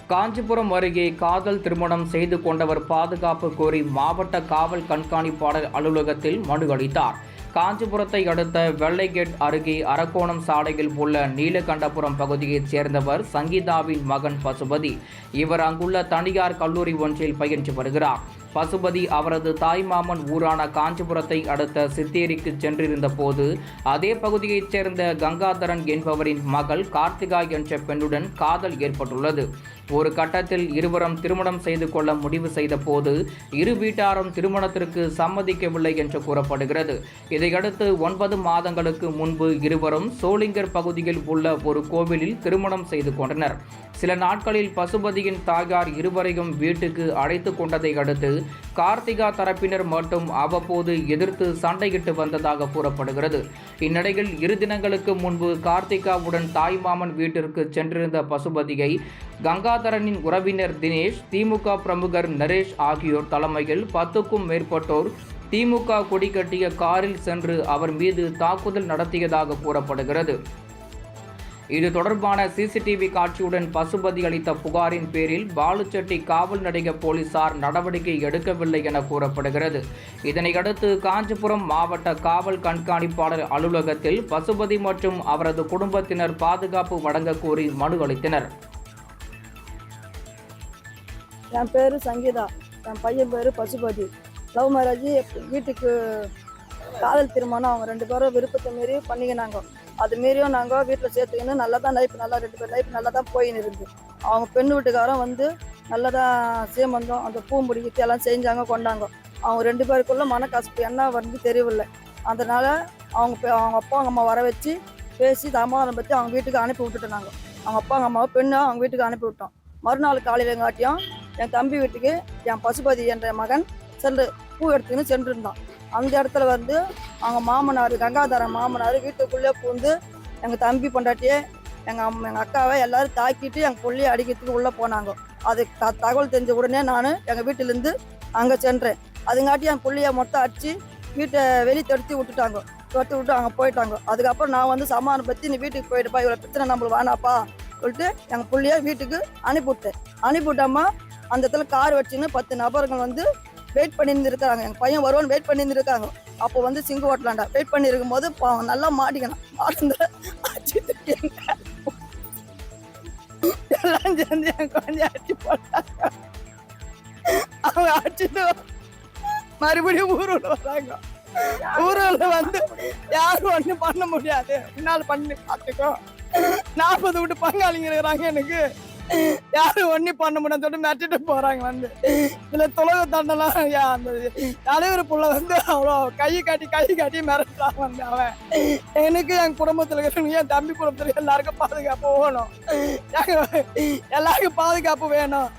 காஞ்சிபுரம் அருகே காதல் திருமணம் செய்து கொண்டவர் பாதுகாப்பு கோரி மாவட்ட காவல் கண்காணிப்பாளர் அலுவலகத்தில் மனு அளித்தார். காஞ்சிபுரத்தை அடுத்த வெள்ளைகேட் அருகே அரக்கோணம் சாலையில் உள்ள நீலகண்டபுரம் பகுதியைச் சேர்ந்தவர் சங்கீதாவின் மகன் பசுபதி. இவர் அங்குள்ள தனியார் கல்லூரி ஒன்றில் பயின்று வருகிறார். பசுபதி அவரது தாய்மாமன் ஊரான காஞ்சிபுரத்தை அடுத்த சித்தேரிக்கு சென்றிருந்த போது அதே பகுதியைச் சேர்ந்த கங்காதரன் என்பவரின் மகள் கார்த்திகா என்ற பெண்ணுடன் காதல் ஏற்பட்டுள்ளது. ஒரு கட்டத்தில் இருவரும் திருமணம் செய்து கொள்ள முடிவு செய்த போது இரு வீட்டாரும் திருமணத்திற்கு சம்மதிக்கவில்லை என்று கூறப்படுகிறது. இதையடுத்து 9 மாதங்களுக்கு முன்பு இருவரும் சோளிங்கர் பகுதியில் உள்ள ஒரு கோவிலில் திருமணம் செய்து கொண்டனர். சில நாட்களில் பசுபதியின் தாயார் இருவரையும் வீட்டுக்கு அழைத்து கொண்டதை அடுத்து கார்த்திகா தரப்பினர் மட்டும் அவ்வப்போது எதிர்த்து சண்டையிட்டு வந்ததாக கூறப்படுகிறது. இந்நிலையில் 2 தினங்களுக்கு முன்பு கார்த்திகாவுடன் தாய்மாமன் வீட்டிற்கு சென்றிருந்த பசுபதியை கங்காதரனின் உறவினர் தினேஷ், திமுக பிரமுகர் நரேஷ் ஆகியோர் தலைமையில் 10க்கும் மேற்பட்டோர் திமுக கொடி கட்டிய காரில் சென்று அவர் மீது தாக்குதல் நடத்தியதாக கூறப்படுகிறது. இது தொடர்பான சிசிடிவி காட்சியுடன் பசுபதி அளித்த புகாரின் பேரில் பாலுச்செட்டி காவல் நிலைய போலீசார் நடவடிக்கை எடுக்கவில்லை என கூறப்படுகிறது. இதனையடுத்து காஞ்சிபுரம் மாவட்ட காவல் கண்காணிப்பாளர் அலுவலகத்தில் பசுபதி மற்றும் அவரது குடும்பத்தினர் பாதுகாப்பு வழங்க கோரி மனு அளித்தனர். என் பேர் சங்கீதா, என் பையன் பேர் பசுபதி. லவ் மேரேஜ், வீட்டுக்கு காதல் திருமணம் அவங்க 2 பேரும் விருப்பத்தை மீறி பண்ணிக்கினாங்க. அது மீறியும் நாங்கள் வீட்டில் சேர்த்துக்கின்னு நல்லா தான் லைஃப், நல்லா 2 பேர் லைஃப் நல்லா தான் போயின்னு இருந்து. அவங்க பெண்ணு வீட்டுக்காரன் வந்து நல்லா தான் சீமந்தம், அந்த பூ முடிக்கிட்டு எல்லாம் செஞ்சாங்க, கொண்டாங்க. அவங்க 2 பேருக்குள்ள மனக்கசப்பு என்ன வந்து தெரியவில்லை. அதனால் அவங்க அப்பா அவங்க அம்மா வர வச்சு பேசி சமாதானம் பற்றி அவங்க வீட்டுக்கு அனுப்பி விட்டுட்டோம். நாங்கள் அவங்க அப்பா அவங்க அம்மாவை பெண்ணை அவங்க வீட்டுக்கு அனுப்பி விட்டோம். மறுநாள் காலையிலங்காட்டியும் என் தம்பி வீட்டுக்கு என் பசுபதி என்ற மகன் பூ எடுத்துக்கின்னு சென்றிருந்தான். அந்த இடத்துல வந்து அவங்க மாமனார், கங்காதரன் மாமனார் வீட்டுக்குள்ளே பூந்து எங்கள் தம்பி பொண்டாட்டியே எங்கள் அக்காவை எல்லாரும் தாக்கிட்டு எங்கள் பிள்ளையை அடிக்கிறதுக்கு உள்ளே போனாங்க. அது தகவல் தெரிஞ்ச உடனே நான் எங்கள் வீட்டிலேருந்து அங்கே சென்றேன். அதுங்காட்டி என் பிள்ளைய மொத்தம் அடித்து வீட்டை வெளியே துரத்தி விட்டு அங்கே போயிட்டாங்க. அதுக்கப்புறம் நான் வந்து சமாதானம் பற்றி நீ வீட்டுக்கு போயிட்டுப்பா, இவ்வளோ பிரச்சனை நம்மளுக்கு வேணாப்பா சொல்லிட்டு எங்கள் பிள்ளைய வீட்டுக்கு அனுப்பிவிட்டேம்மா. அந்த இடத்துல கார் வச்சுன்னு 10 நபர்கள் வந்து வெயிட் பண்ணியிருந்து இருக்காங்க. எங்கள் பையன் வருவான்னு வெயிட் பண்ணியிருந்து இருக்காங்க. அப்போ வந்து சிங்கு ஓட்டலாண்டா வெயிட் பண்ணி இருக்கும் போது நல்லா மாட்டிக்கணும். எல்லாம் சேர்ந்து என் குழந்தைய அடிச்சு போட்டாங்க. அவங்க அடிச்சுட்டு மறுபடியும் ஊருல வராங்க. ஊருல வந்து யாரும் ஒன்றும் பண்ண முடியாது, என்னால் பண்ணி பார்த்துக்கோ. 40 வீட்டு பங்காளிங்க இருக்கிறாங்க, எனக்கு யாரும் ஒன்னும் பண்ண முடியாது சொல்லிட்டு மிரட்டிட்டு போறாங்க. வந்து இதுல தொலைவு தண்டலாம் அந்த தலைவர் புள்ள வந்து அவ்வளோ கை காட்டி மிரட்டுறாங்க. வந்து அவன் எனக்கு என் குடும்பத்துல இருக்கிறவங்க, என் தம்பி குடும்பத்துல எல்லாருக்கும் பாதுகாப்பு வேணும், எல்லாருக்கும் பாதுகாப்பு வேணும்.